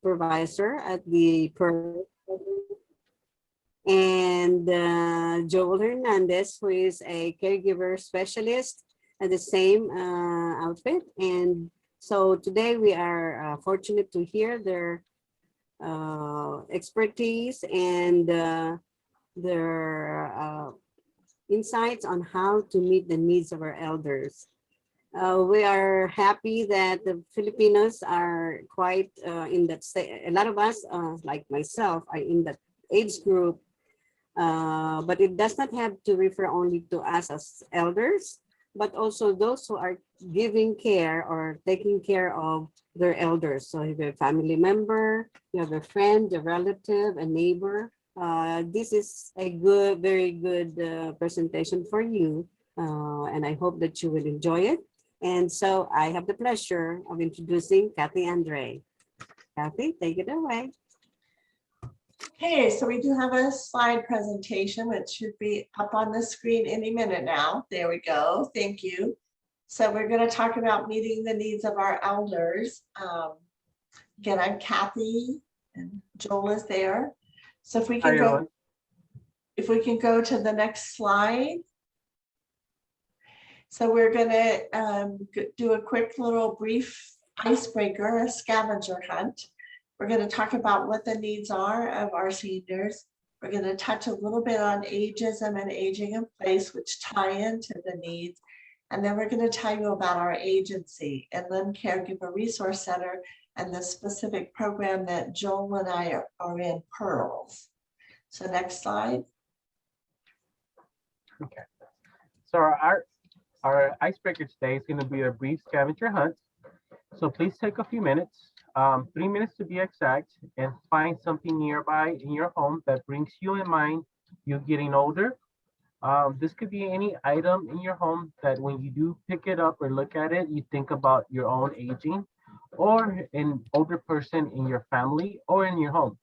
supervisor at the Pearl, and Joel Hernandez, who is a caregiver specialist at the same outfit. And so today we are fortunate to hear their expertise and their insights on how to meet the needs of our elders. We are happy that the Filipinos are quite in that state. A lot of us, like myself, are in that age group, but it does not have to refer only to us as elders, but also those who are giving care or taking care of their elders. So if you have a family member, you have a friend, a relative, a neighbor, this is a good, very good presentation for you. And I hope that you will enjoy it. And so I have the pleasure of introducing Cathy Andre. Cathy, take it away. Okay, so we do have a slide presentation which should be up on the screen any minute now. There we go. Thank you. So we're going to talk about meeting the needs of our elders. Again, I'm Cathy and Joel is there. So if we can go to the next slide. So we're going to do a quick little brief icebreaker, a scavenger hunt. We're going to talk about what the needs are of our seniors. We're going to touch a little bit on ageism and aging in place, which tie into the needs. And then we're going to tell you about our agency, Inland Caregiver Resource Center, and the specific program that Joel and I are in, Pearls. So next slide. Okay. So our icebreaker today is going to be a brief scavenger hunt. So please take a few minutes, 3 minutes to be exact, and find something nearby in your home that brings you in mind you getting older. This could be any item in your home that when you do pick it up or look at it, you think about your own aging or an older person in your family or in your home.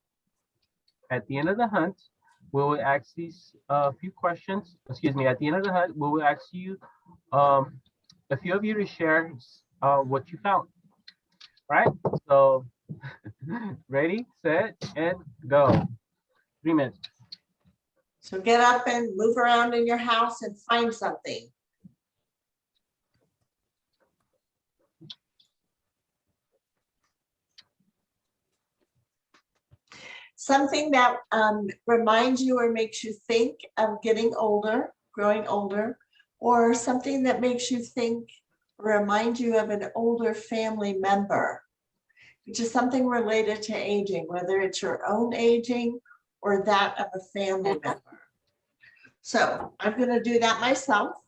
At the end of the hunt, we will ask these few questions. Excuse me. At the end of the hunt, we will ask you, a few of you to share what you found. Right? So, ready, set, and go. 3 minutes. So get up and move around in your house and find something. Something that reminds you or makes you think of getting older, growing older, or something that makes you think or remind you of an older family member, which is something related to aging, whether it's your own aging or that of a family member. So I'm going to do that myself.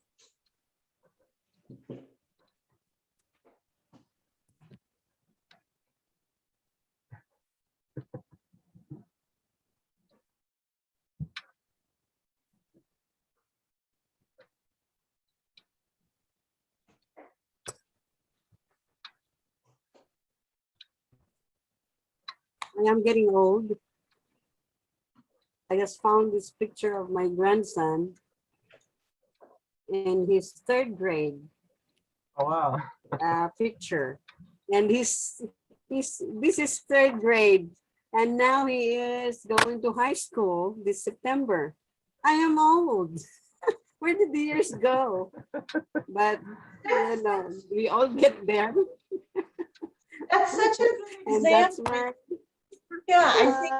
I am getting old. I just found this picture of my grandson in his third grade. Oh, wow. Picture. And this is third grade. And now he is going to high school this September. I am old. Where did the years go? But you know, we all get there. That's such a good And example. that's where, Yeah, I think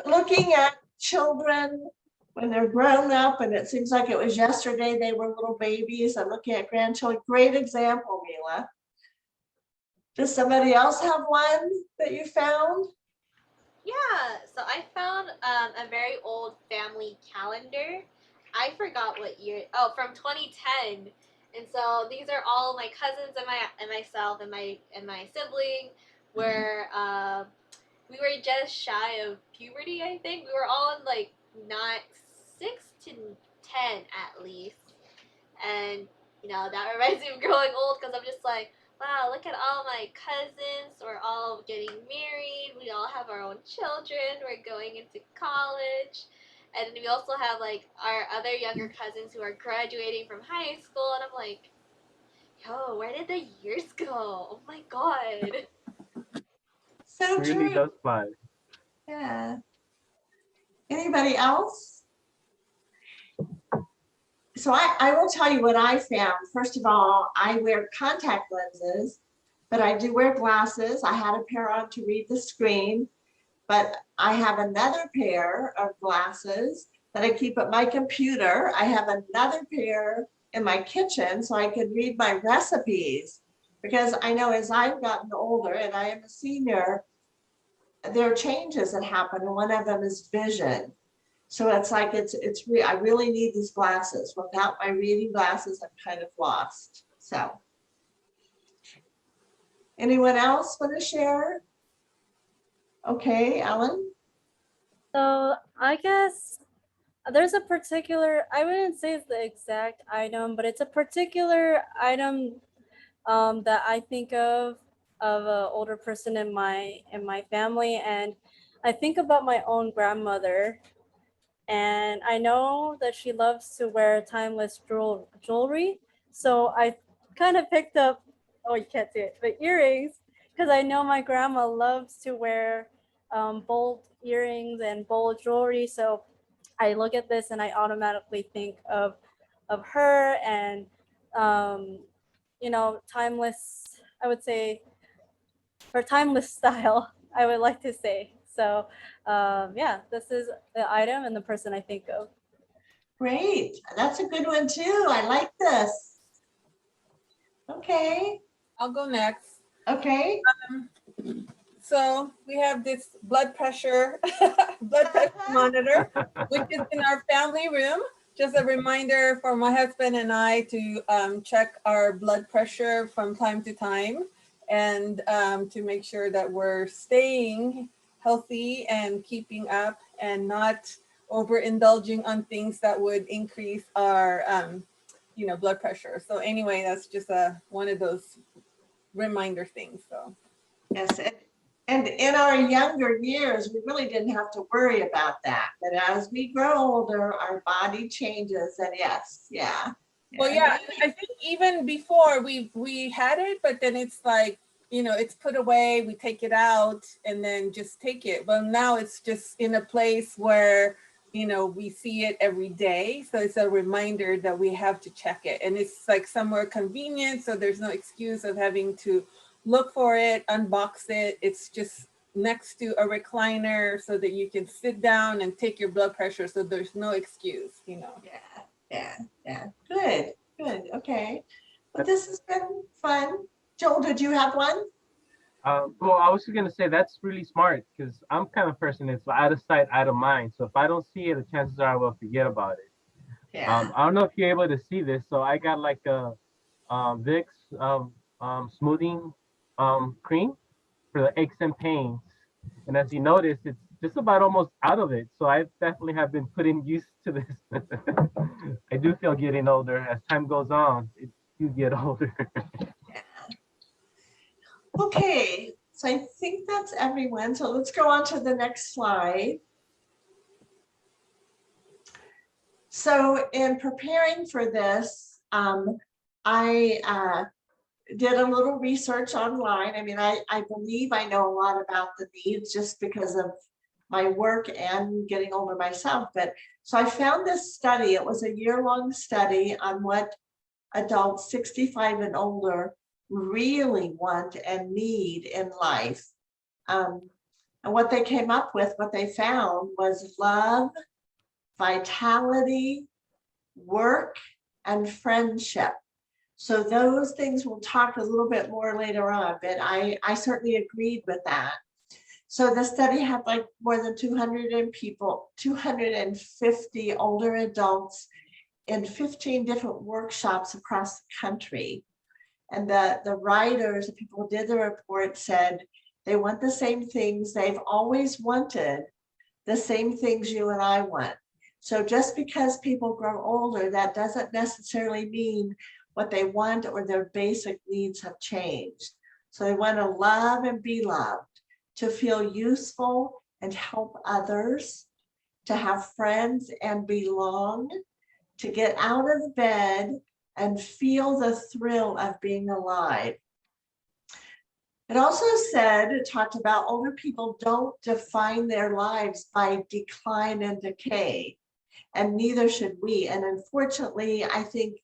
looking at children when they're grown up, and it seems like it was yesterday they were little babies, and looking at grandchildren, great example, Mila. Does somebody else have one that you found? Yeah, so I found a very old family calendar. I forgot what year. Oh, from 2010. And so these are all my cousins and myself and my sibling, where we were just shy of puberty. I think we were all in like not 6 to 10 at least, and that reminds me of growing old because I'm just like, wow, look at all my cousins. We're all getting married. We all have our own children. We're going into college. And then we also have like our other younger cousins who are graduating from high school. And I'm like, yo, where did the years go? Oh my God. So It really true. does fly. Yeah. Anybody else? So I will tell you what I found. First of all, I wear contact lenses, but I do wear glasses. I had a pair on to read the screen, but I have another pair of glasses that I keep at my computer. I have another pair in my kitchen so I can read my recipes, because I know as I've gotten older and I am a senior, there are changes that happen, and one of them is vision. So it's like I really need these glasses. Without my reading glasses, I'm kind of lost. So, anyone else want to share? Okay, Ellen. So I guess there's a particular, I wouldn't say it's the exact item, but it's a particular item that I think of an older person in my family, and I think about my own grandmother, and I know that she loves to wear timeless jewelry. So I kind of picked up, oh, you can't see it, but earrings, because I know my grandma loves to wear bold earrings and bold jewelry. So I look at this and I automatically think of her and timeless. I would say her timeless style. I would like to say so. Yeah, this is the item and the person I think of. Great. That's a good one too. I like this. Okay. I'll go next. Okay. So we have this blood pressure monitor, which is in our family room. Just a reminder for my husband and I to check our blood pressure from time to time, and to make sure that we're staying healthy and keeping up and not overindulging on things that would increase our blood pressure. So anyway, that's just one of those reminder things. So Yes. And in our younger years, we really didn't have to worry about that. But as we grow older, our body changes. And yes, yeah. well, yeah, I think even before we had it, but then it's like, it's put away, we take it out and then just take it. Well, now it's just in a place where, we see it every day. So it's a reminder that we have to check it. And it's like somewhere convenient. So there's no excuse of having to look for it, unbox it. It's just next to a recliner so that you can sit down and take your blood pressure. So there's no excuse, Yeah. Good. Okay. Well, this has been fun. Joel, did you have one? Well, I was just gonna say that's really smart because I'm kind of person that's out of sight, out of mind. So if I don't see it, the chances are I will forget about it. Yeah. I don't know if you're able to see this. So I got like a Vicks smoothing cream for the aches and pains. And as you notice, it's just about almost out of it. So I definitely have been putting used to this. I do feel getting older as time goes on. You get older. Okay. So I think that's everyone. So let's go on to the next slide. So in preparing for this, I did a little research online. I mean, I believe I know a lot about the needs just because of my work and getting older myself. But so I found this study. It was a year-long study on what adults 65 and older really want and need in life. And what they came up with, what they found was love, vitality, work, and friendship. So those things we'll talk a little bit more later on, but I certainly agreed with that. So the study had like more than 250 older adults in 15 different workshops across the country. And the writers, the people who did the report said they want the same things they've always wanted, the same things you and I want. So just because people grow older, that doesn't necessarily mean what they want or their basic needs have changed. So they want to love and be loved, to feel useful and help others, to have friends and belong, to get out of bed and feel the thrill of being alive. It also said, it talked about older people don't define their lives by decline and decay, and neither should we. And unfortunately, I think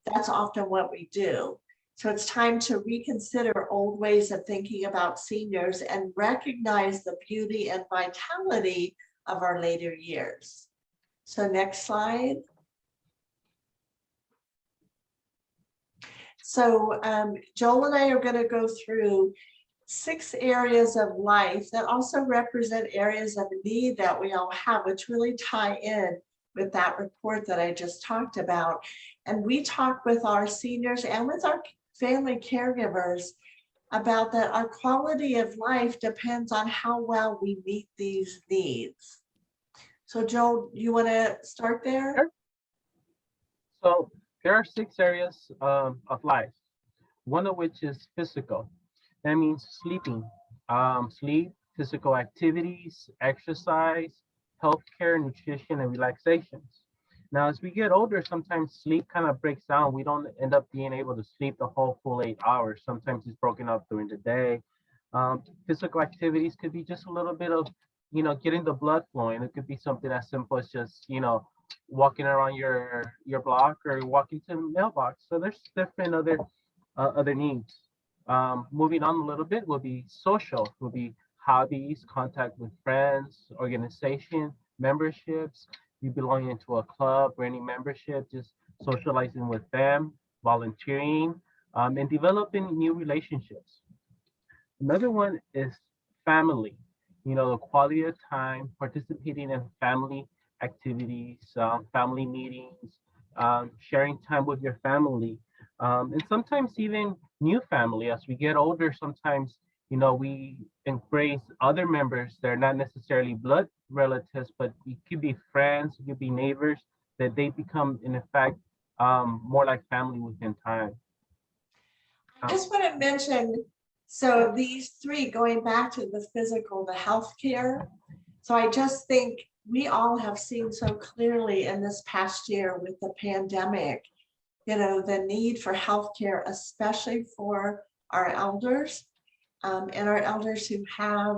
that's often what we do. So it's time to reconsider old ways of thinking about seniors and recognize the beauty and vitality of our later years. So next slide. So Joel and I are going to go through 6 areas of life that also represent areas of need that we all have, which really tie in with that report that I just talked about. And we talk with our seniors and with our family caregivers about that our quality of life depends on how well we meet these needs. So Joel, you want to start there? Sure. So there are 6 areas of life, one of which is physical. That means sleeping, sleep, physical activities, exercise, healthcare, nutrition, and relaxations. Now, as we get older, sometimes sleep kind of breaks down. We don't end up being able to sleep the whole full 8 hours. Sometimes it's broken up during the day. Physical activities could be just a little bit of, getting the blood flowing. It could be something as simple as just, walking around your block or walking to the mailbox. So there's different other needs. Moving on a little bit will be social, will be hobbies, contact with friends, organization, memberships, you belonging into a club or any membership, just socializing with them, volunteering, and developing new relationships. Another one is family, the quality of time, participating in family activities, family meetings, sharing time with your family, and sometimes even new family. As we get older, sometimes we embrace other members that are not necessarily blood relatives, but it could be friends, it could be neighbors, that they become, in effect, more like family within time. I just want to mention, so these 3, going back to the physical, the healthcare. So I just think we all have seen so clearly in this past year with the pandemic, the need for healthcare, especially for our elders and our elders who have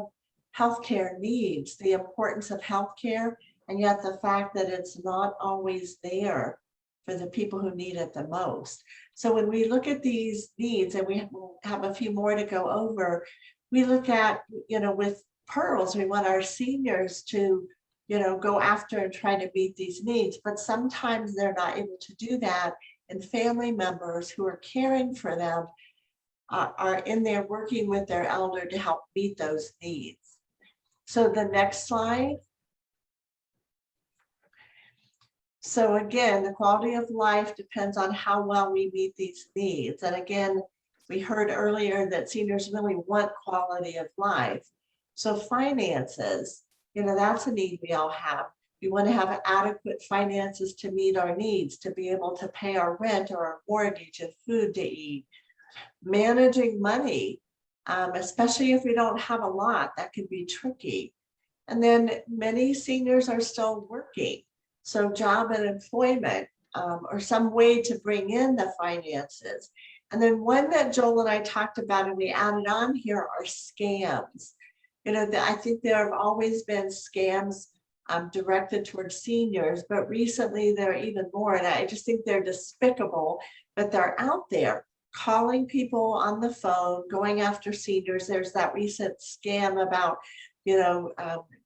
healthcare needs, the importance of healthcare, and yet the fact that it's not always there for the people who need it the most. So when we look at these needs, and we have a few more to go over, we look at, with pearls, we want our seniors to, go after and try to meet these needs, but sometimes they're not able to do that. And family members who are caring for them are in there working with their elder to help meet those needs. So the next slide. So again, the quality of life depends on how well we meet these needs. And again, we heard earlier that seniors really want quality of life. So finances, that's a need we all have. We want to have adequate finances to meet our needs, to be able to pay our rent or our mortgage and food to eat. Managing money, especially if we don't have a lot, that can be tricky. And then many seniors are still working. So job and employment, or some way to bring in the finances. And then one that Joel and I talked about and we added on here are scams. I think there have always been scams directed towards seniors, but recently there are even more. And I just think they're despicable, but they're out there calling people on the phone, going after seniors. There's that recent scam about,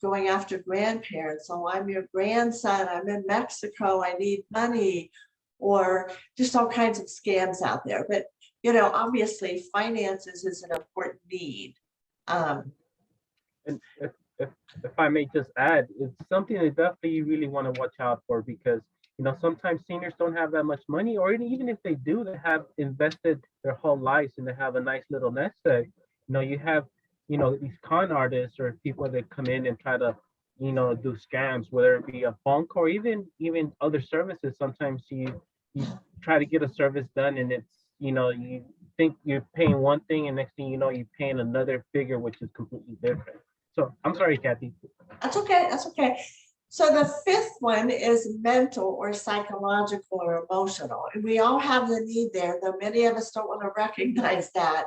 going after grandparents. So I'm your grandson, I'm in Mexico, I need money, or just all kinds of scams out there. But, obviously finances is an important need. And if I may just add, it's something that definitely you really want to watch out for, because sometimes seniors don't have that much money, or even if they do, they have invested their whole lives and they have a nice little nest egg. You have these con artists or people that come in and try to do scams, whether it be a phone call or even other services. Sometimes you try to get a service done and it's you think you're paying one thing and next thing you know you're paying another figure which is completely different. So I'm sorry, Cathy. That's okay. That's okay. So the 5th one is mental or psychological or emotional. And we all have the need there, though many of us don't want to recognize that.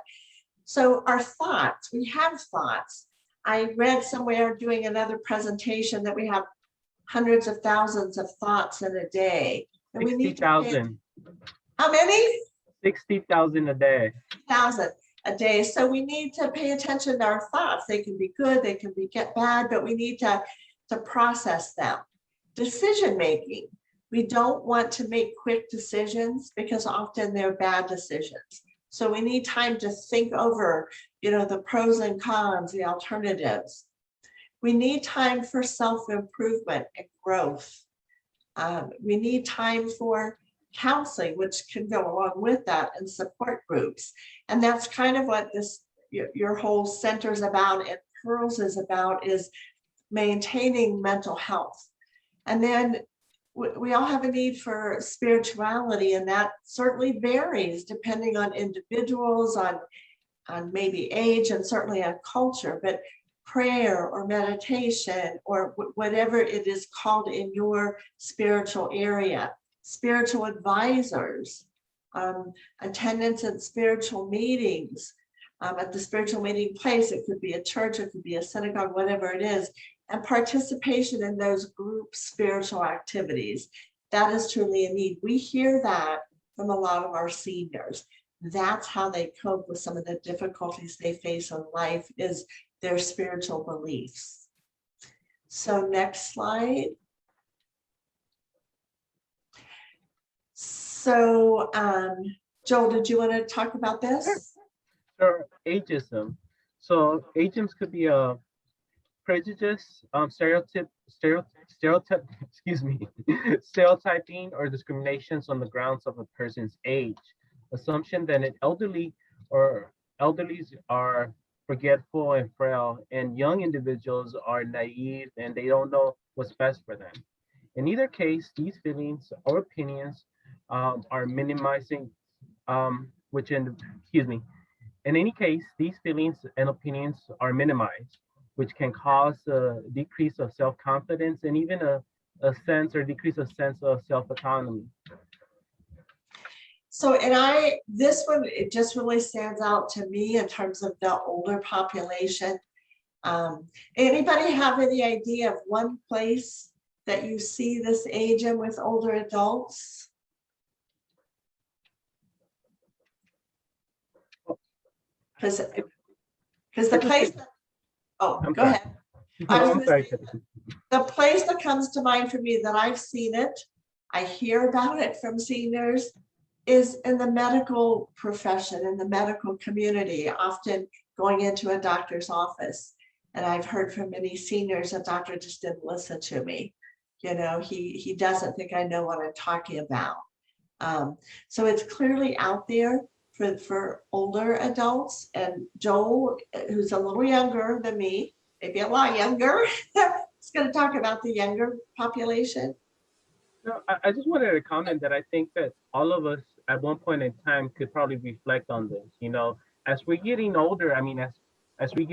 So our thoughts, we have thoughts. I read somewhere doing another presentation that we have hundreds of thousands of thoughts in a day. And we need to pay, 60,000. how many? 60,000 a day. 1,000 a day. So we need to pay attention to our thoughts. They can be good, they can be bad, but we need to process them. Decision making. We don't want to make quick decisions because often they're bad decisions. So we need time to think over, the pros and cons, the alternatives. We need time for self-improvement and growth. We need time for counseling, which can go along with that, and support groups. And that's kind of what your whole center's about, and Pearls is about, is maintaining mental health. And then we all have a need for spirituality, and that certainly varies depending on individuals, on maybe age, and certainly on culture. But prayer or meditation or whatever it is called in your spiritual area, spiritual advisors, attendance at spiritual meetings, at the spiritual meeting place. It could be a church, it could be a synagogue, whatever it is, and participation in those group spiritual activities. That is truly a need. We hear that from a lot of our seniors. That's how they cope with some of the difficulties they face in life, is their spiritual beliefs. So next slide. So Joel, did you want to talk about this? Sure. Ageism. So ageism could be a prejudice, stereotyping or discriminations on the grounds of a person's age. Assumption that an elderlies are forgetful and frail, and young individuals are naive and they don't know what's best for them. In either case, these feelings or opinions are minimizing, in any case, these feelings and opinions are minimized, which can cause a decrease of self-confidence and even a decrease of sense of self-autonomy. So, this one, it just really stands out to me in terms of the older population. Anybody have any idea of one place that you see this ageism with older adults? Because the place that, go ahead. The place that comes to mind for me that I've seen it, I hear about it from seniors, is in the medical profession, in the medical community, often going into a doctor's office. And I've heard from many seniors, a doctor just didn't listen to me. He doesn't think I know what I'm talking about. So it's clearly out there for older adults. And Joel, who's a little younger than me, maybe a lot younger, is going to talk about the younger population. No, I just wanted to comment that I think that all of us at one point in time could probably reflect on this. As we're getting older, I mean, as we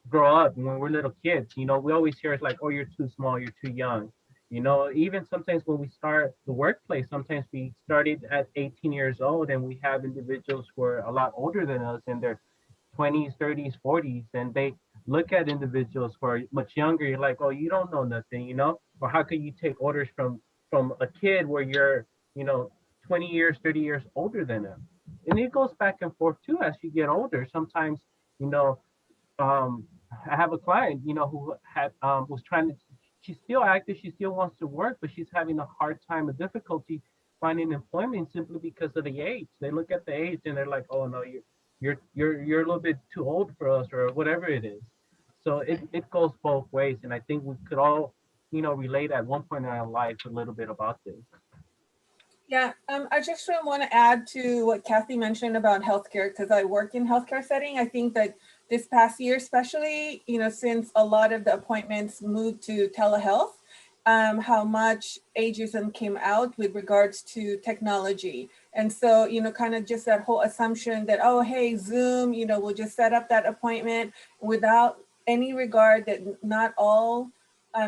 grow up, when we're little kids, we always hear it's like, oh, you're too small, you're too young. Even sometimes when we start the workplace, sometimes we started at 18 years old, and we have individuals who are a lot older than us in their 20s, 30s, 40s, and they look at individuals who are much younger. You're like, oh, you don't know nothing, or how could you take orders from a kid where you're, 20 years, 30 years older than them? And it goes back and forth too as you get older. Sometimes, I have a client, who had was trying to. She's still active. She still wants to work, but she's having a hard time, a difficulty finding employment simply because of the age. They look at the age and they're like, oh no, you're a little bit too old for us, or whatever it is. So it goes both ways, and I think we could all, relate at one point in our life a little bit about this. Yeah, I just want to add to what Cathy mentioned about healthcare, because I work in healthcare setting. I think that this past year, especially, since a lot of the appointments moved to telehealth, how much ageism came out with regards to technology. And so, kind of just that whole assumption that, oh, hey, Zoom, we'll just set up that appointment without any regard that not all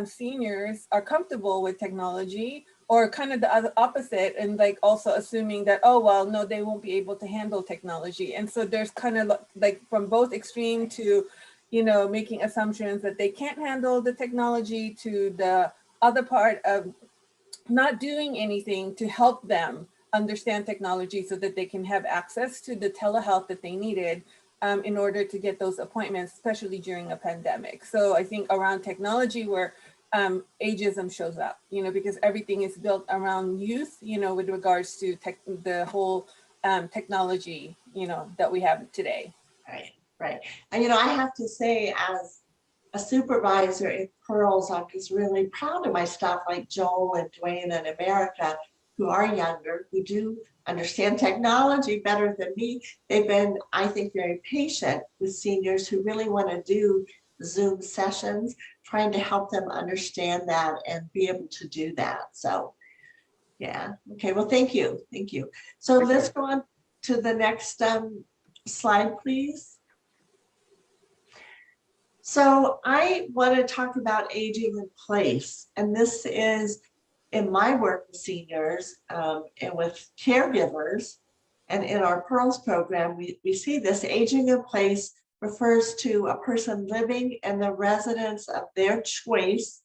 seniors are comfortable with technology, or kind of the other opposite, and like also assuming that, oh, well, no, they won't be able to handle technology. And so there's kind of like from both extreme to, you know, making assumptions that they can't handle the technology, to the other part of not doing anything to help them understand technology so that they can have access to the telehealth that they needed in order to get those appointments, especially during a pandemic. So I think around technology where ageism shows up, you know, because everything is built around youth, you know, with regards to the whole technology, you know, that we have today. Right, right. And, you know, I have to say, as a supervisor in Pearls, I'm just really proud of my staff like Joel and Dwayne and America, who are younger, who do understand technology better than me. They've been, I think, very patient with seniors who really want to do Zoom sessions, trying to help them understand that and be able to do that. So, yeah. Okay, well, thank you. Thank you. So let's go on to the next slide, please. So I want to talk about aging in place, and this is in my work with seniors and with caregivers, and in our Pearls program, we see this. Aging in place refers to a person living in the residence of their choice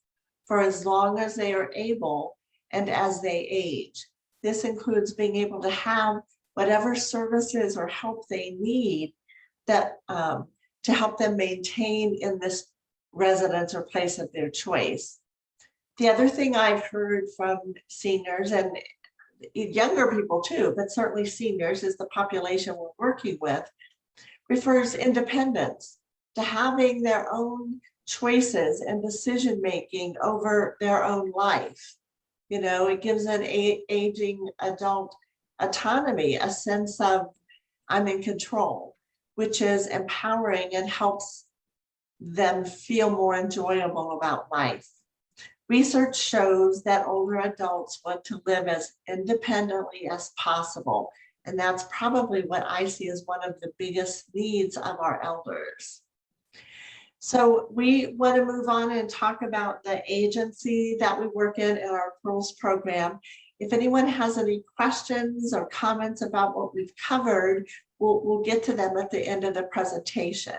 for as long as they are able and as they age. This includes being able to have whatever services or help they need that to help them maintain in this residence or place of their choice. The other thing I've heard from seniors and younger people too, but certainly seniors is the population we're working with, refers independence, to having their own choices and decision making over their own life. You know, it gives an aging adult autonomy, a sense of I'm in control, which is empowering and helps them feel more enjoyable about life. Research shows that older adults want to live as independently as possible. And that's probably what I see as one of the biggest needs of our elders. So we want to move on and talk about the agency that we work in our Pearls program. If anyone has any questions or comments about what we've covered, we'll get to them at the end of the presentation.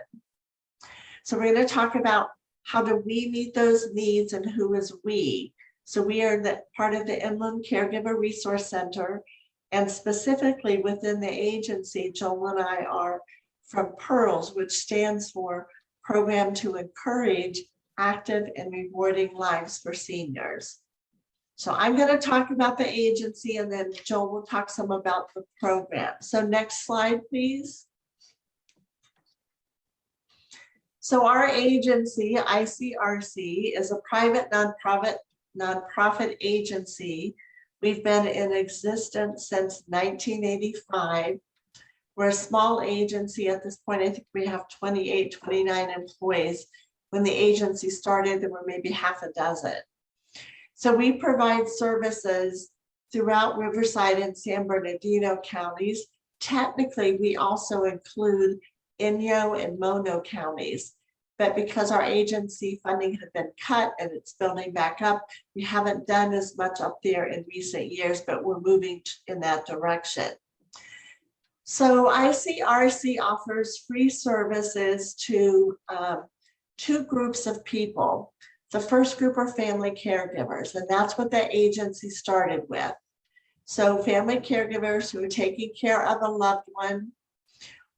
So we're going to talk about how do we meet those needs and who is we. So we are part of the Inland Caregiver Resource Center, and specifically within the agency, Joel and I are from Pearls, which stands for Program to Encourage Active and Rewarding Lives for Seniors. So I'm going to talk about the agency, and then Joel will talk some about the program. So next slide, please. So our agency, ICRC, is a private nonprofit agency. We've been in existence since 1985. We're a small agency at this point. I think we have 28, 29 employees. When the agency started, there were maybe half a dozen. So we provide services throughout Riverside and San Bernardino counties. Technically, we also include Inyo and Mono counties, but because our agency funding had been cut and it's building back up, we haven't done as much up there in recent years, but we're moving in that direction. So ICRC offers free services to two groups of people. The first group are family caregivers, and that's what the agency started with. So family caregivers who are taking care of a loved one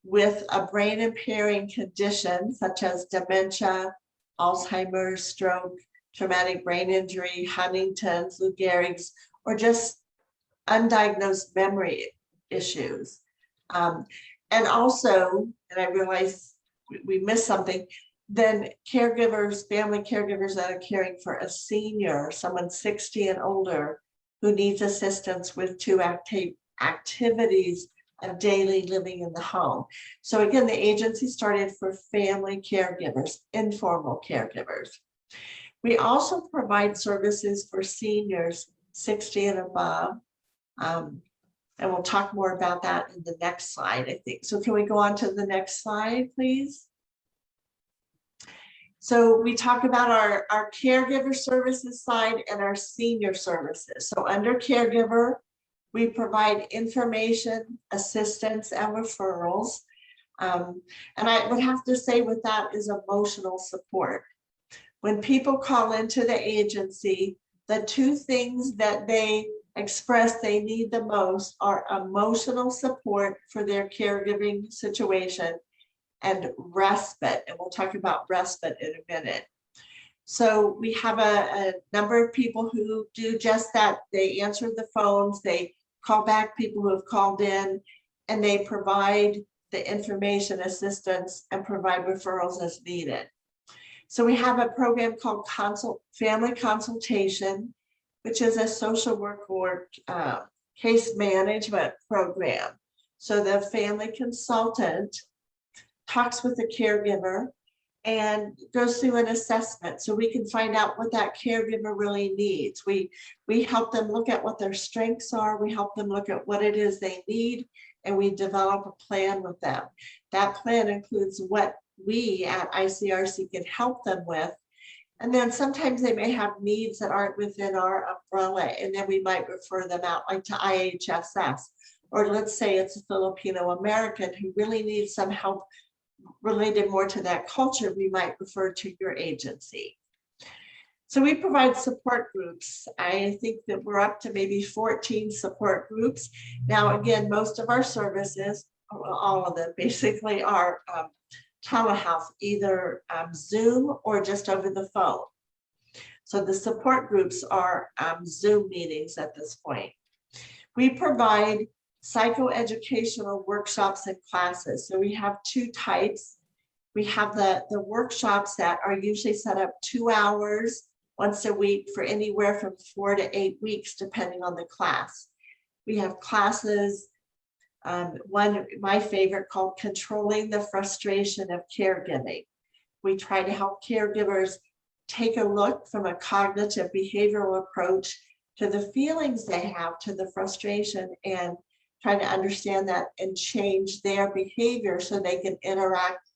with a brain impairing condition such as dementia, Alzheimer's, stroke, traumatic brain injury, Huntington's, Lou Gehrig's, or just undiagnosed memory issues. And also, and I realize we missed something, then caregivers, family caregivers that are caring for a senior, someone 60 and older, who needs assistance with two activities of daily living in the home. So again, the agency started for family caregivers, informal caregivers. We also provide services for seniors 60 and above. And we'll talk more about that in the next slide, I think. So can we go on to the next slide, please? So we talk about our caregiver services side and our senior services. So under caregiver, we provide information, assistance, and referrals. And I would have to say with that is emotional support. When people call into the agency, the two things that they express they need the most are emotional support for their caregiving situation and respite. And we'll talk about respite in a minute. So we have a number of people who do just that. They answer the phones, they call back people who have called in, and they provide the information, assistance, and provide referrals as needed. So we have a program called Family Consultation, which is a social work or case management program. So the family consultant talks with the caregiver and goes through an assessment so we can find out what that caregiver really needs. We help them look at what their strengths are. We help them look at what it is they need, and we develop a plan with them. That plan includes what we at ICRC can help them with. And then sometimes they may have needs that aren't within our umbrella, and then we might refer them out like to IHSS, or let's say it's a Filipino American who really needs some help related more to that culture, we might refer to your agency. So we provide support groups. I think that we're up to maybe 14 support groups. Now, again, most of our services, all of them basically are telehealth, either Zoom or just over the phone. So the support groups are Zoom meetings at this point. We provide psychoeducational workshops and classes. So we have two types. We have the workshops that are usually set up 2 hours once a week for anywhere from 4 to 8 weeks, depending on the class. We have classes, one, my favorite, called Controlling the Frustration of Caregiving. We try to help caregivers take a look from a cognitive behavioral approach to the feelings they have, to the frustration, and trying to understand that and change their behavior so they can interact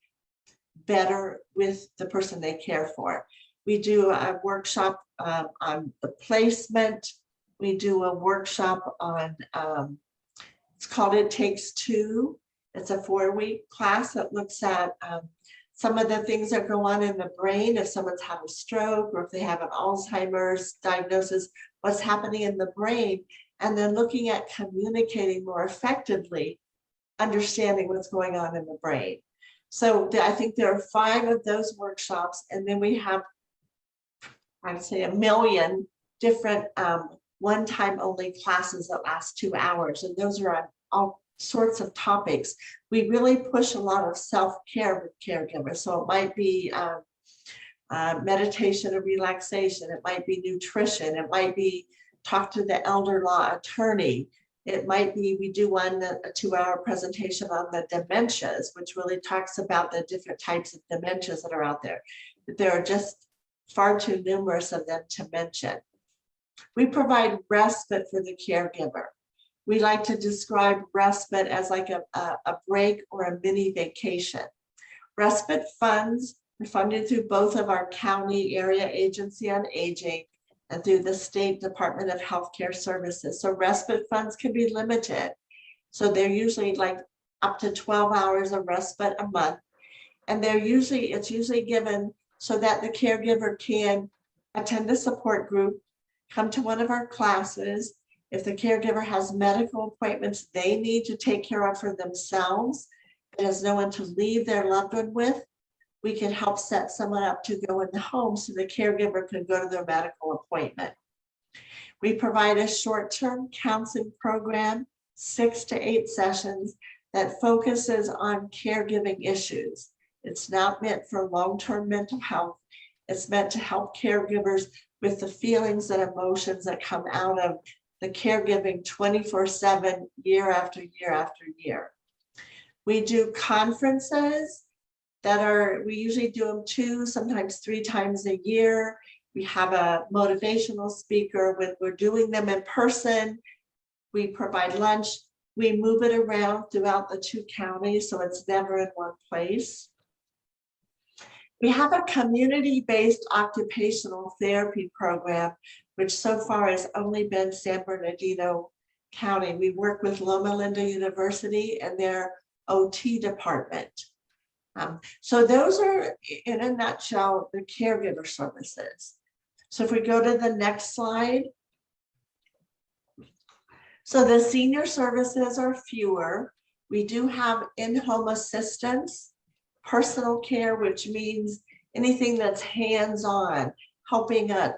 better with the person they care for. We do a workshop on the placement. We do a workshop on, it's called It Takes Two. It's a 4-week class that looks at some of the things that go on in the brain if someone's had a stroke or if they have an Alzheimer's diagnosis, what's happening in the brain, and then looking at communicating more effectively, understanding what's going on in the brain. So I think there are 5 of those workshops, and then we have, I'd say, 1 million different one-time only classes that last 2 hours, and those are on all sorts of topics. We really push a lot of self-care with caregivers. So it might be meditation and relaxation, it might be nutrition, it might be talk to the elder law attorney. It might be, we do a 2-hour presentation on the dementias, which really talks about the different types of dementias that are out there. But there are just far too numerous of them to mention. We provide respite for the caregiver. We like to describe respite as like a break or a mini vacation. Respite funds are funded through both of our county area agency on aging and through the State Department of Healthcare Services. So respite funds can be limited. So they're usually like up to 12 hours of respite a month. And it's usually given so that the caregiver can attend a support group, come to one of our classes. If the caregiver has medical appointments they need to take care of for themselves and has no one to leave their loved one with, we can help set someone up to go in the home so the caregiver can go to their medical appointment. We provide a short-term counseling program, 6 to 8 sessions, that focuses on caregiving issues. It's not meant for long-term mental health. It's meant to help caregivers with the feelings and emotions that come out of the caregiving 24/7, year after year after year. We do conferences we usually do them 2, sometimes 3 times a year. We have a motivational speaker when we're doing them in person. We provide lunch. We move it around throughout the 2 counties, so it's never in one place. We have a community-based occupational therapy program, which so far has only been San Bernardino County. We work with Loma Linda University and their OT department. So those are, in a nutshell, the caregiver services. So if we go to the next slide. So the senior services are fewer. We do have in-home assistance, personal care, which means anything that's hands-on, helping an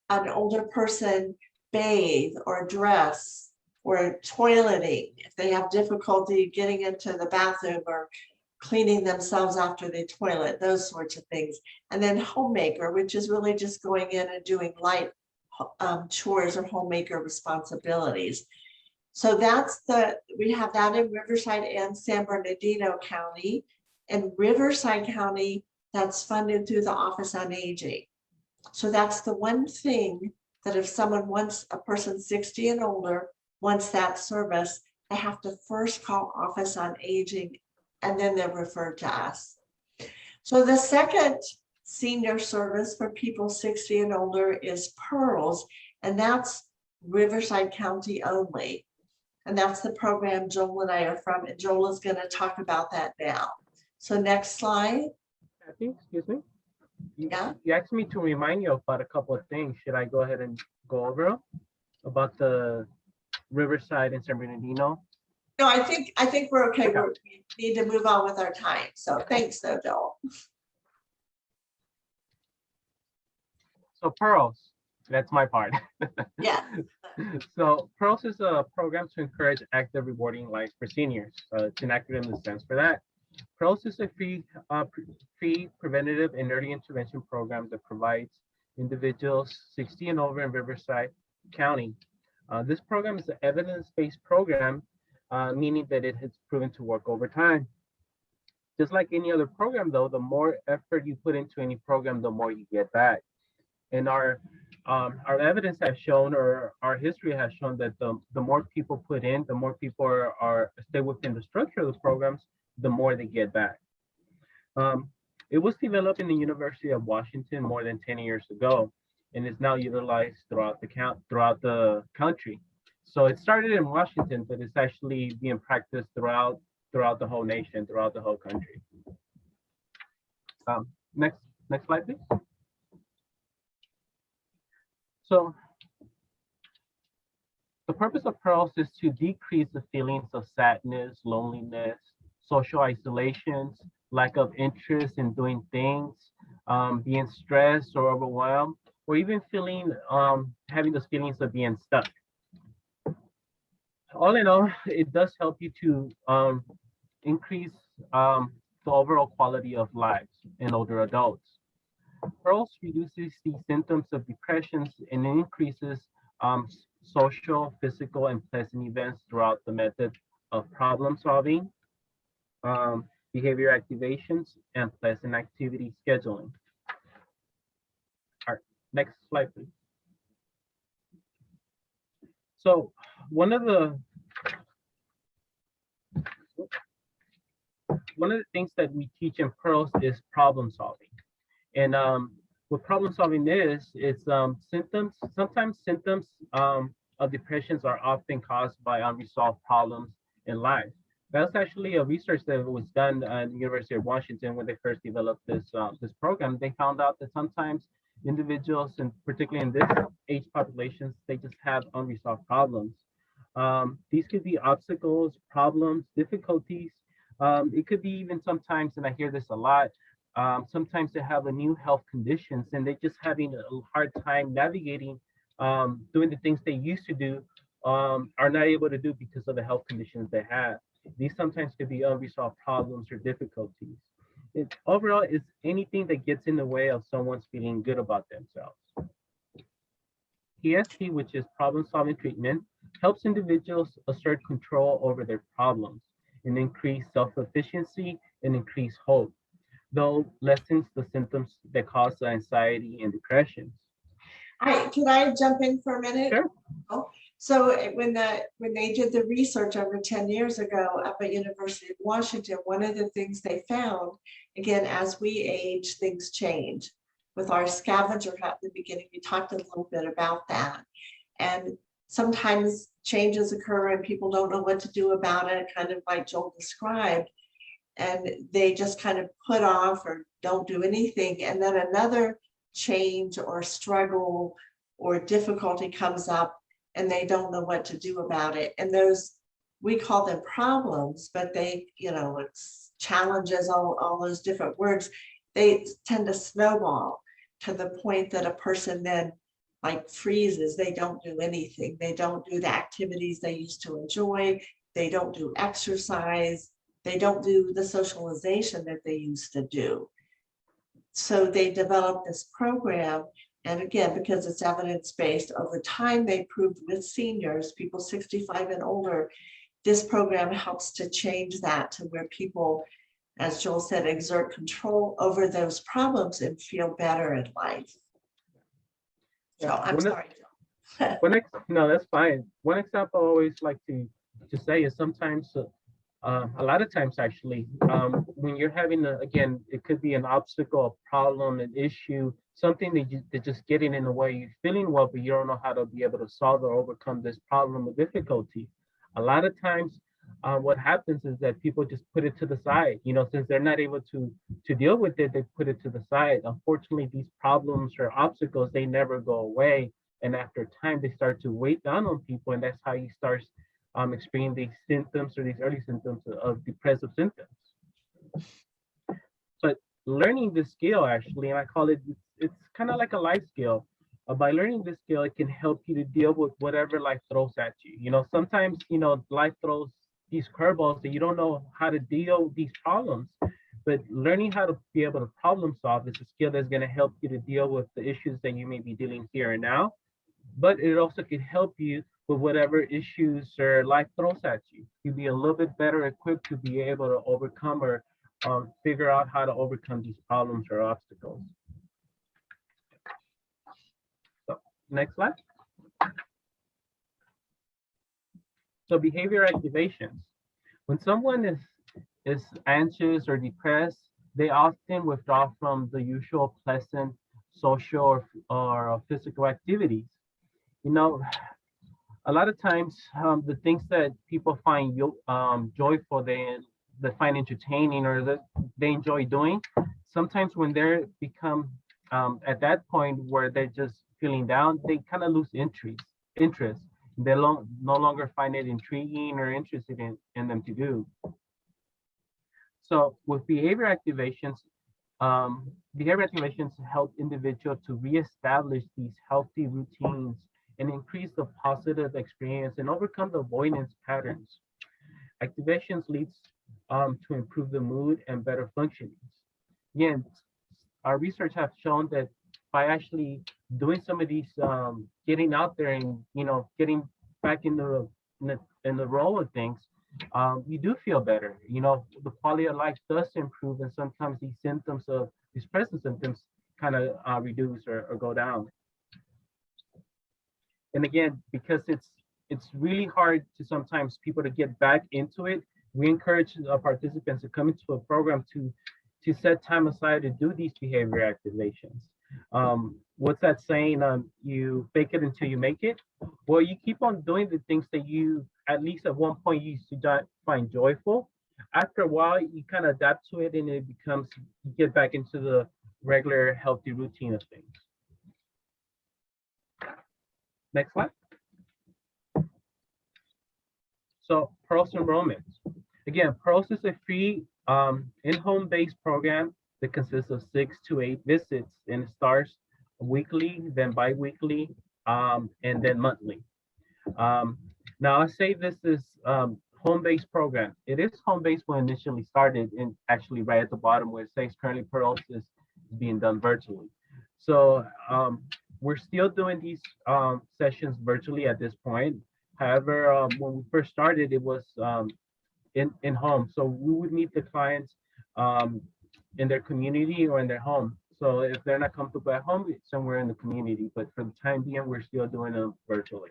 older person bathe or dress or toileting if they have difficulty getting into the bathroom or cleaning themselves after they toilet, those sorts of things. And then homemaker, which is really just going in and doing light chores or homemaker responsibilities. So that's we have that in Riverside and San Bernardino County. In Riverside County, that's funded through the Office on Aging. So that's the one thing that if someone wants, a person 60 and older wants that service, they have to first call Office on Aging and then they're referred to us. So the second senior service for people 60 and older is Pearls, and that's Riverside County only. And that's the program Joel and I are from, and Joel is going to talk about that now. So next slide. Kathy, excuse me. Yeah. You asked me to remind you about a couple of things. Should I go ahead and go over them? About the Riverside and San Bernardino? No, I think we're okay. We need to move on with our time. So thanks though, Joel. So Pearls, that's my part. Yeah. So Pearls is a program to encourage active rewarding life for seniors. It's an acronym that stands for that. Pearls is a free preventative and early intervention program that provides individuals 60 and over in Riverside County. This program is an evidence-based program, meaning that it has proven to work over time. Just like any other program, though, the more effort you put into any program, the more you get back. And our evidence has shown, or our history has shown, that the more people put in, the more people are stay within the structure of the programs, the more they get back. It was developed in the University of Washington more than 10 years ago, and is now utilized throughout the country. So it started in Washington, but it's actually being practiced throughout the whole nation, throughout the whole country. Next slide, please. So the purpose of Pearls is to decrease the feelings of sadness, loneliness, social isolations, lack of interest in doing things, being stressed or overwhelmed, or even having those feelings of being stuck. All in all, it does help you to increase the overall quality of lives in older adults. Pearls reduces the symptoms of depressions and increases social, physical, and pleasant events throughout the method of problem solving, behavior activations, and pleasant activity scheduling. All right, next slide, please. So one of the things that we teach in Pearls is problem solving. And what problem solving is, it's symptoms. Sometimes symptoms of depressions are often caused by unresolved problems in life. That's actually a research that was done at the University of Washington when they first developed this program. They found out that sometimes individuals, and particularly in this age populations, they just have unresolved problems. These could be obstacles, problems, difficulties. It could be even sometimes, and I hear this a lot, sometimes they have a new health conditions and they're just having a hard time navigating, doing the things they used to do, are not able to do because of the health conditions they have. These sometimes could be unresolved problems or difficulties. Overall, it's anything that gets in the way of someone's feeling good about themselves. PST, which is problem solving treatment, helps individuals assert control over their problems and increase self-efficiency and increase hope, though lessens the symptoms that cause anxiety and depression. Can I jump in for a minute? Sure. Oh, So when they did the research over 10 years ago up at University of Washington, one of the things they found, again, as we age, things change. With our scavenger hunt in the beginning, we talked a little bit about that. And sometimes changes occur and people don't know what to do about it, kind of like Joel described. And they just kind of put off or don't do anything. And then another change or struggle or difficulty comes up and they don't know what to do about it. And those, we call them problems, but they, it's challenges, all those different words, they tend to snowball to the point that a person then like freezes. They don't do anything. They don't do the activities they used to enjoy. They don't do exercise. They don't do the socialization that they used to do. So they developed this program. And again, because it's evidence-based, over time, they proved with seniors, people 65 and older, this program helps to change that to where people, as Joel said, exert control over those problems and feel better in life. So I'm sorry, Joel. No, that's fine. One example I always like to say is sometimes, a lot of times actually, when you're having, again, it could be an obstacle, a problem, an issue, something that just getting in the way, you're feeling well, but you don't know how to be able to solve or overcome this problem or difficulty. A lot of times, what happens is that people just put it to the side, since they're not able to deal with it, they put it to the side. Unfortunately, these problems or obstacles, they never go away. And after time, they start to weigh down on people. And that's how you start experiencing these symptoms or these early symptoms of depressive symptoms. But learning this skill, actually, and I call it, it's kind of like a life skill. By learning this skill, it can help you to deal with whatever life throws at you. Sometimes, life throws these curveballs that you don't know how to deal with these problems. But learning how to be able to problem solve is a skill that's going to help you to deal with the issues that you may be dealing here and now. But it also can help you with whatever issues or life throws at you. You'll be a little bit better equipped to be able to overcome or figure out how to overcome these problems or obstacles. So next slide. So behavior activations. When someone is anxious or depressed, they often withdraw from the usual pleasant social or physical activities. A lot of times, the things that people find joyful, they find entertaining, or that they enjoy doing, sometimes when they become at that point where they're just feeling down, they kind of lose interest. They no longer find it intriguing or interested in them to do. So with behavior activations help individuals to reestablish these healthy routines and increase the positive experience and overcome the avoidance patterns. Activations leads to improve the mood and better functioning. Again, our research have shown that by actually doing some of these, getting out there and getting back in the role of things, you do feel better. The quality of life does improve, and sometimes these symptoms of these present symptoms kind of reduce or go down. And again, because it's really hard to sometimes people to get back into it, we encourage our participants to come into a program to set time aside to do these behavior activations. What's that saying? You fake it until you make it. Well, you keep on doing the things that you, at least at one point, you used to find joyful. After a while, you kind of adapt to it, and it becomes, you get back into the regular healthy routine of things. Next slide. So Pearls enrollments. Again, Pearls is a free in-home based program that consists of 6 to 8 visits, and it starts weekly, then bi-weekly, and then monthly. Now I say this is home-based program. It is home-based when initially started, and actually right at the bottom where it says currently Pearls is being done virtually. So we're still doing these sessions virtually at this point. However, when we first started, it was in home. So we would meet the clients in their community or in their home. So if they're not comfortable at home, it's somewhere in the community. But for the time being, we're still doing them virtually.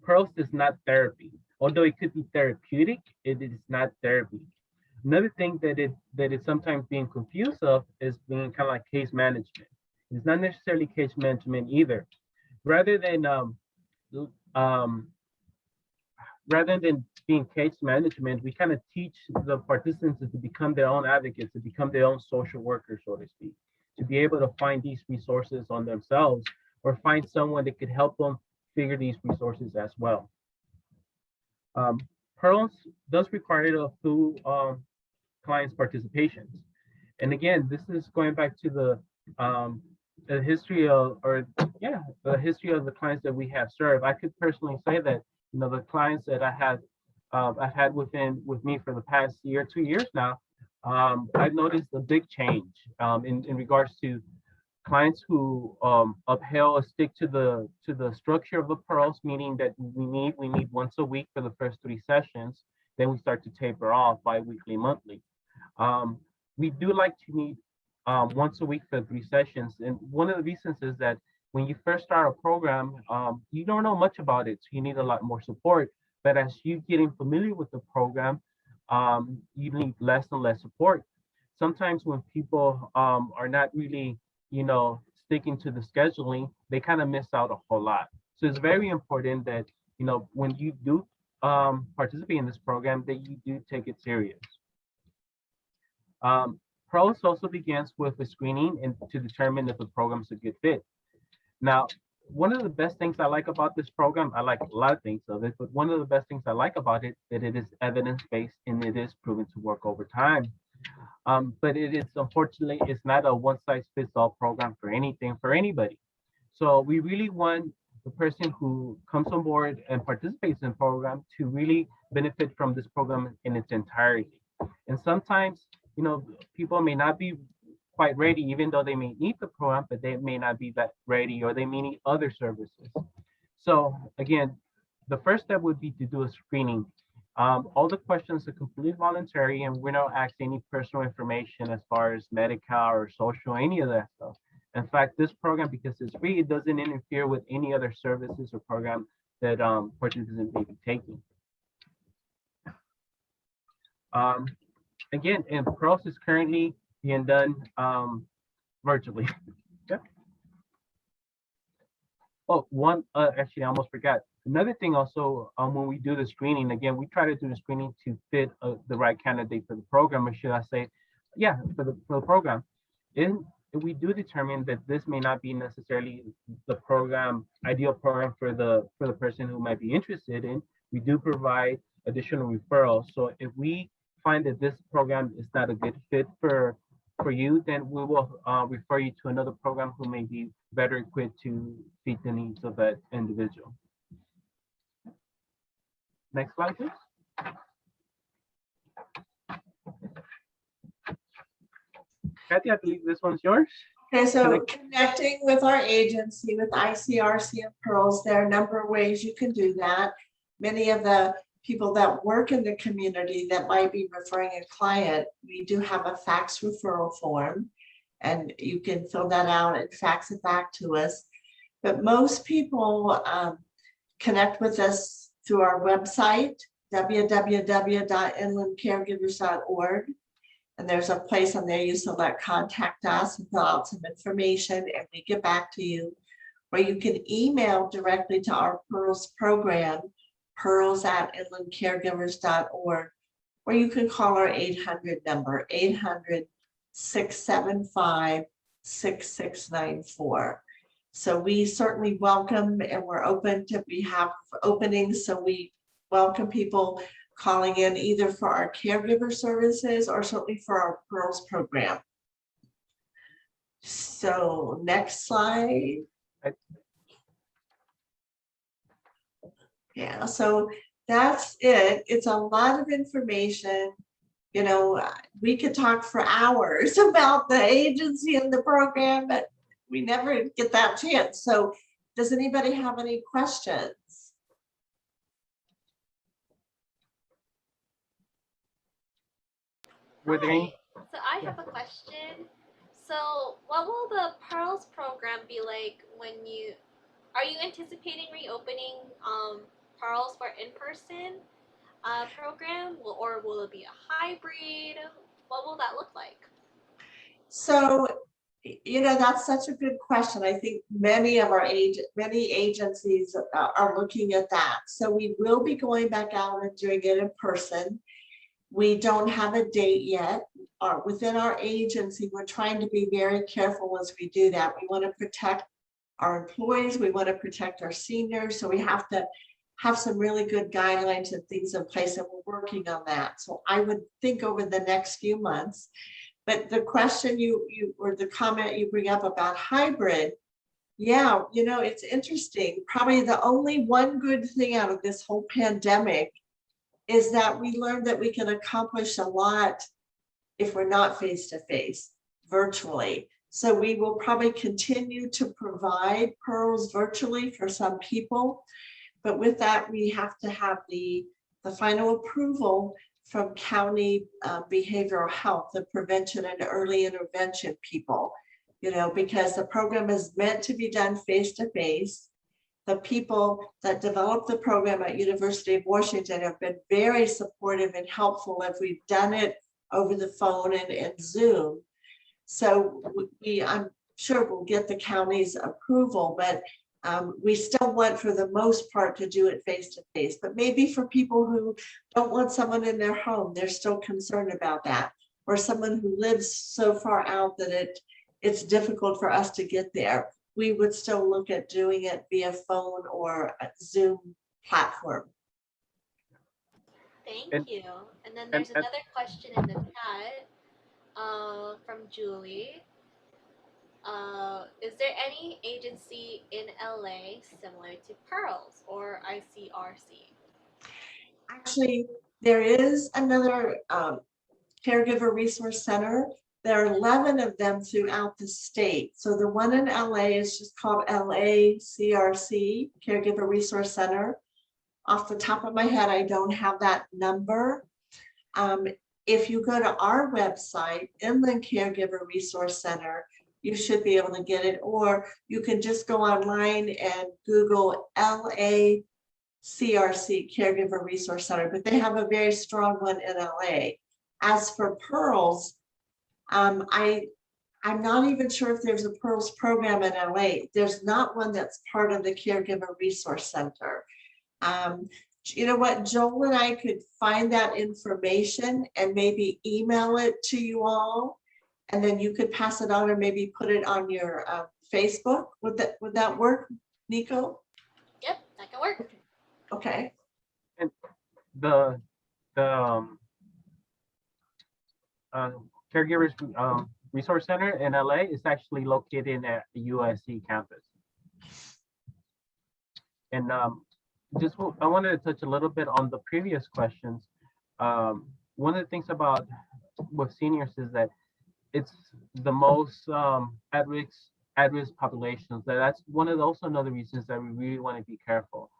Pearls is not therapy. Although it could be therapeutic, it is not therapy. Another thing that is sometimes being confused of is being kind of like case management. It's not necessarily case management either. Rather than um, rather than being case management, we kind of teach the participants to become their own advocates, to become their own social workers, so to speak, to be able to find these resources on themselves or find someone that could help them figure these resources as well. Um, Pearls does require a full client's participations. And again, this is going back to the history of, or yeah, the history of the clients that we have served. I could personally say that, you know, the clients that I've had with me for the past year, 2 years now, I've noticed a big change in regards to clients who upheld or stick to the structure of the pearls, meaning that we meet once a week for the first 3 sessions. Then we start to taper off bi-weekly, monthly. Um, we do like to meet once a week for 3 sessions. And one of the reasons is that when you first start a program, you don't know much about it, so you need a lot more support. But as you getting familiar with the program, you need less and less support. Sometimes when people are not really, sticking to the scheduling, they kind of miss out a whole lot. So it's very important that, when you do participate in this program, that you do take it serious. Um, Pros also begins with a screening and to determine if the program is a good fit. Now, one of the best things I like about this program, I like a lot of things of it, but one of the best things I like about it, that it is evidence-based and it is proven to work over time. But it is, unfortunately, it's not a one-size-fits-all program for anything, for anybody. So we really want the person who comes on board and participates in the program to really benefit from this program in its entirety. And sometimes, people may not be quite ready, even though they may need the program, but they may not be that ready or they may need other services. So again, the first step would be to do a screening. All the questions are completely voluntary and we're not asking any personal information as far as medical or social, any of that stuff. In fact, this program, because it's free, it doesn't interfere with any other services or program that participants may be taking. Again, and PROS is currently being done virtually. Yeah. Oh, actually, I almost forgot. Another thing also, when we do the screening, again, we try to do the screening to fit the right candidate for the program, or should I say, yeah, for the program. And we do determine that this may not be necessarily the ideal program for the person who might be interested in. We do provide additional referrals. So if we find that this program is not a good fit for you, then we will refer you to another program who may be better equipped to meet the needs of that individual. Next slide, please. Kathy, I believe this one's yours. Okay, so connecting with our agency, with ICRC and Pearls, there are a number of ways you can do that. Many of the people that work in the community that might be referring a client, we do have a fax referral form, and you can fill that out and fax it back to us. But most people connect with us through our website, www.inlandcaregivers.org. And there's a place on there you select contact us and fill out some information and we get back to you. Or you can email directly to our Pearls program, pearls@inlandcaregivers.org, or you can call our 800 number, 800-675-6694. So we certainly welcome, and we're open to, we have openings, so we welcome people calling in either for our caregiver services or certainly for our Pearls program. So next slide. Yeah, so that's it. It's a lot of information. We could talk for hours about the agency and the program, but we never get that chance. So does anybody have any questions? Hi. So I have a question. So what will the Pearls program be like when you Are you anticipating reopening Pearls for in-person program, or will it be a hybrid? What will that look like? So, that's such a good question. I think many agencies are looking at that. So we will be going back out and doing it in person. We don't have a date yet. Within our agency, we're trying to be very careful as we do that. We want to protect our employees. We want to protect our seniors. So we have to have some really good guidelines and things in place, and we're working on that. So I would think over the next few months. But the question or the comment you bring up about hybrid, yeah, it's interesting. Probably the only one good thing out of this whole pandemic is that we learned that we can accomplish a lot if we're not face-to-face, virtually. So we will probably continue to provide Pearls virtually for some people. But with that, we have to have the final approval from county behavioral health, the prevention and early intervention people, because the program is meant to be done face-to-face. The people that developed the program at University of Washington have been very supportive and helpful if we've done it over the phone and Zoom. So I'm sure we'll get the county's approval, but we still want, for the most part, to do it face-to-face. But maybe for people who don't want someone in their home, they're still concerned about that, or someone who lives so far out that it's difficult for us to get there, we would still look at doing it via phone or a Zoom platform. Thank you. And then there's another question in the chat from Julie. Is there any agency in LA similar to Pearls or ICRC? Actually, there is another Caregiver Resource Center. There are 11 of them throughout the state. So the one in LA is just called LACRC, Caregiver Resource Center. Off the top of my head, I don't have that number. If you go to our website, Inland Caregiver Resource Center, you should be able to get it, or you can just go online and Google LACRC, Caregiver Resource Center, but they have a very strong one in LA. As for Pearls, I'm not even sure if there's a Pearls program in LA. There's not one that's part of the Caregiver Resource Center. You know what, Joel and I could find that information and maybe email it to you all, and then you could pass it on or maybe put it on your Facebook. Would that work, Nico? Yep, that can work. Okay. And the Caregivers Resource Center in LA is actually located at the USC campus. And I wanted to touch a little bit on the previous questions. One of the things about with seniors is that it's the most at-risk populations. That's one of also another reasons that we really want to be careful,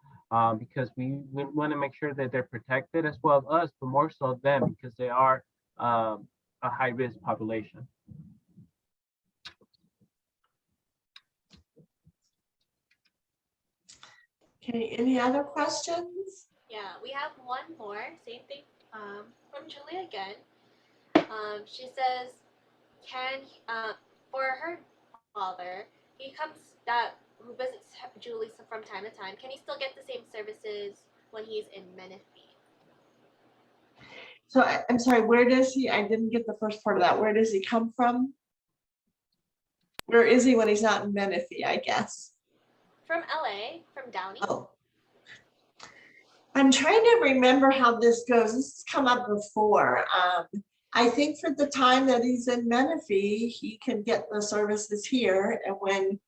because we want to make sure that they're protected as well as us, but more so them, because they are a high-risk population. Okay, any other questions? Yeah, we have one more, same thing from Julie again. She says, for her father, who visits Julie from time to time, can he still get the same services when he's in Menifee? So I'm sorry, where does he, I didn't get the first part of that. Where does he come from? Where is he when he's not in Menifee, I guess? From LA, from Downey. Oh. I'm trying to remember how this goes. This has come up before. I think for the time that he's in Menifee, he can get the services here. And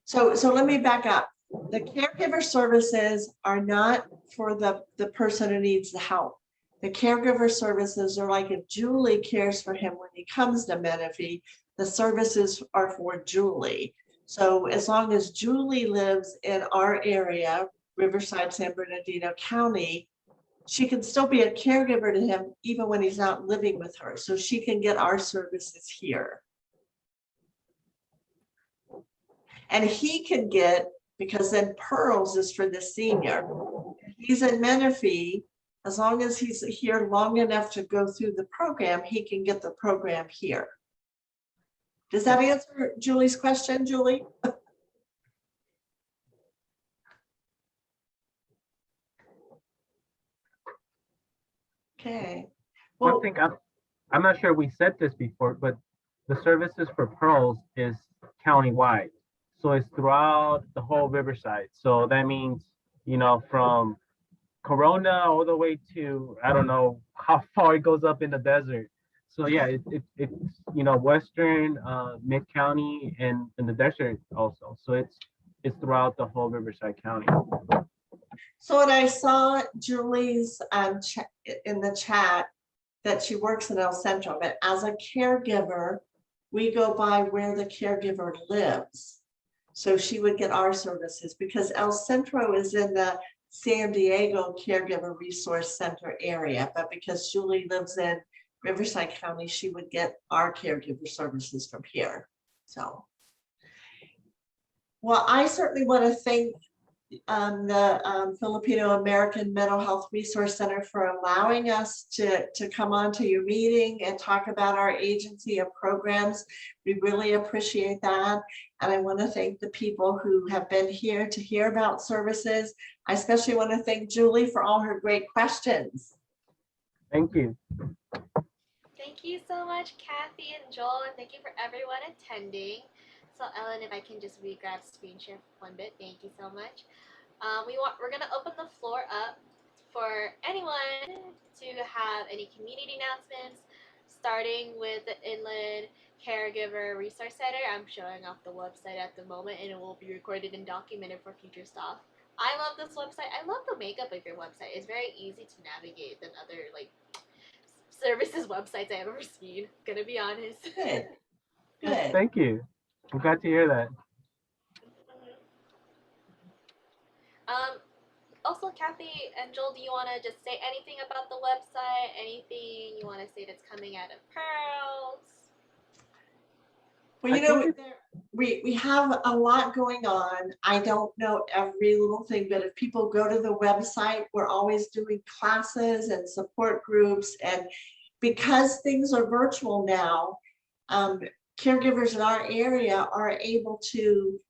so let me back up. The caregiver services are not for the person who needs the help. The caregiver services are like if Julie cares for him when he comes to Menifee, the services are for Julie. So as long as Julie lives in our area, Riverside, San Bernardino County, she can still be a caregiver to him even when he's not living with her. So she can get our services here. And he can get because then Pearls is for the senior. He's in Menifee. As long as he's here long enough to go through the program, he can get the program here. Does that answer Julie's question, Julie? Okay. One Well, thing I'm not sure we said this before, but the services for Pearls is countywide. So it's throughout the whole Riverside. So that means, you know, from Corona all the way to, I don't know how far it goes up in the desert. So yeah, it's, you know, Western, Mid County and in the desert also. So it's throughout the whole Riverside County. so when I saw Julie's in the chat that she works in El Centro, but as a caregiver, we go by where the caregiver lives. So she would get our services because El Centro is in the San Diego Caregiver Resource Center area, but because Julie lives in Riverside County, she would get our caregiver services from here. So, well, I certainly want to thank the Filipino American Mental Health Resource Center for allowing us to come on to your meeting and talk about our agency of programs. We really appreciate that. And I want to thank the people who have been here to hear about services. I especially want to thank Julie for all her great questions. Thank you. Thank you so much, Cathy and Joel, and thank you for everyone attending. So Ellen, if I can just grab screen share for one bit, thank you so much. We're gonna open the floor up for anyone to have any community announcements, starting with the Inland Caregiver Resource Center. I'm showing off the website at the moment, and it will be recorded and documented for future stuff. I love this website. I love the makeup of your website. It's very easy to navigate than other like services websites I've ever seen. Gonna be honest. Good. Good. Thank you. I'm glad to hear that. Also, Cathy and Joel, do you want to just say anything about the website? Anything you want to say that's coming out of Pearls? Well, you know, we have a lot going on. I don't know every little thing, but if people go to the website, we're always doing classes and support groups. And because things are virtual now, caregivers in our area are able to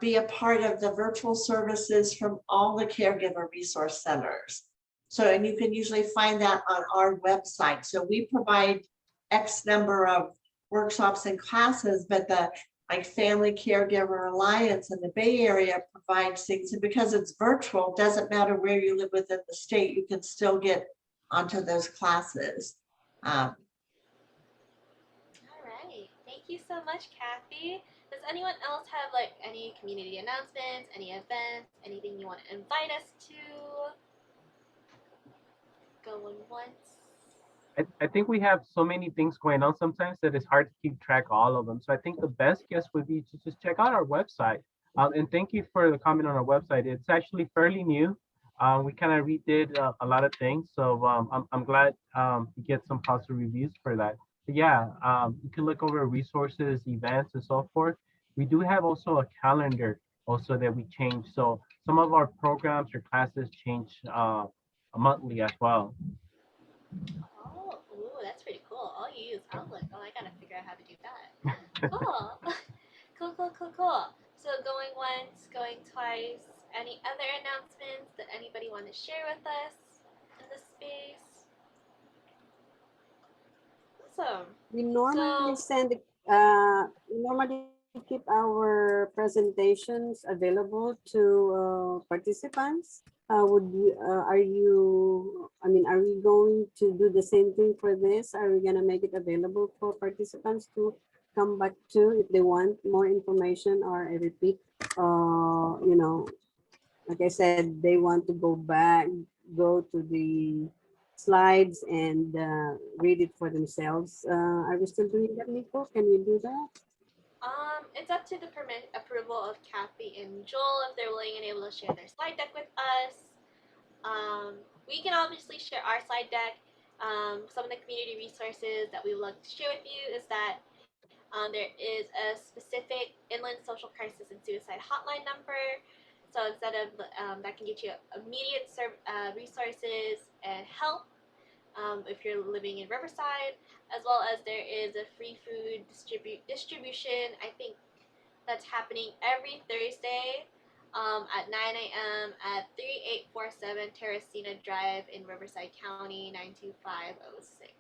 be a part of the virtual services from all the caregiver resource centers. So, and you can usually find that on our website. So we provide X number of workshops and classes, but the like Family Caregiver Alliance in the Bay Area provides things. And because it's virtual, doesn't matter where you live within the state, you can still get onto those classes. All right. Thank you so much, Cathy. Does anyone else have like any community announcements, any events, anything you want to invite us to? Going once. I think we have so many things going on sometimes that it's hard to keep track of all of them. So I think the best guess would be to just check out our website. And thank you for the comment on our website. It's actually fairly new. We kind of redid a lot of things. So I'm glad to get some positive reviews for that. But yeah, you can look over resources, events, and so forth. We do have also a calendar also that we change. So some of our programs or classes change monthly as well. Oh, ooh, that's pretty cool. I'll use Outlook. Oh, I gotta figure out how to do that. Cool. Cool. So going once, going twice. Any other announcements that anybody want to share with us in this space? Awesome. We normally keep our presentations available to participants. Are we going to do the same thing for this? Are we gonna make it available for participants to come back to if they want more information or a repeat? Like I said, they want to go to the slides and read it for themselves. Are we still doing that, Nico? Can we do that? It's up to the approval of Cathy and Joel if they're willing and able to share their slide deck with us. We can obviously share our slide deck. Some of the community resources that we would like to share with you is that there is a specific Inland Social Crisis and Suicide hotline number. So instead of that can get you immediate resources and help if you're living in Riverside, as well as there is a free food distribution. I think that's happening every Thursday at 9 a.m. at 3847 Terracina Drive in Riverside County, 92506.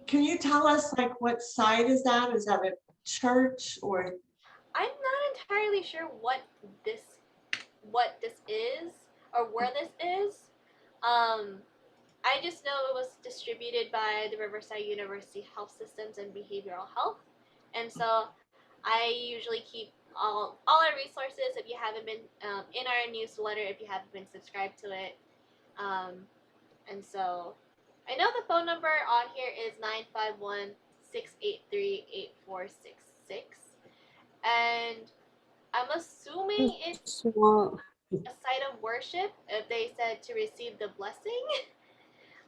Can you tell us like what site is that? Is that a church or? I'm not entirely sure this this is or where this is. I just know it was distributed by the Riverside University Health Systems and Behavioral Health, and so I usually keep all our resources. If you haven't been in our newsletter, if you haven't been subscribed to it, and so I know the phone number on here is 951-683-8466, and I'm assuming it's Small. a site of worship if they said to receive the blessing.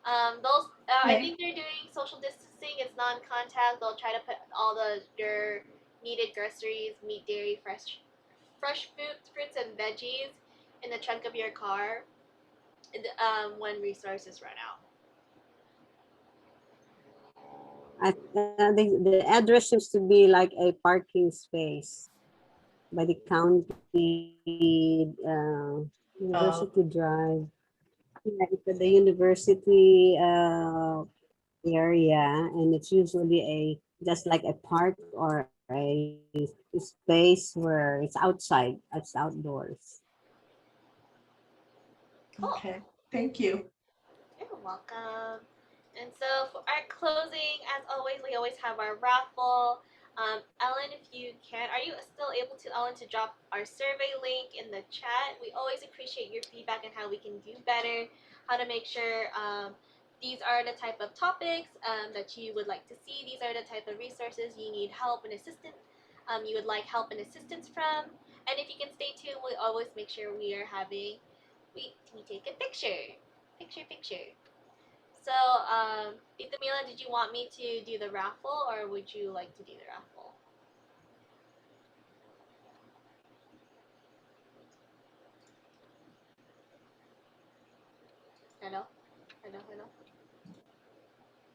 I think they're doing social distancing. It's non-contact. They'll try to put all your needed groceries, meat, dairy, fresh fruits and veggies in the trunk of your car when resources run out. The address seems to be like a parking space by the county University Drive. Yeah, it's at the university area, and it's usually just like a park or a space where it's outside, it's outdoors. Cool. Okay, thank you. You're welcome. And so for our closing, as always, we always have our raffle. Ellen, if you can, are you still able to, Ellen, to drop our survey link in the chat? We always appreciate your feedback and how we can do better, how to make sure these are the type of topics that you would like to see. These are the type of resources you need help and assistance. You would like help and assistance from. And if you can stay tuned, we always make sure we are having, we take a picture. Picture. So, Tita Mila, did you want me to do the raffle or would you like to do the raffle? Hello?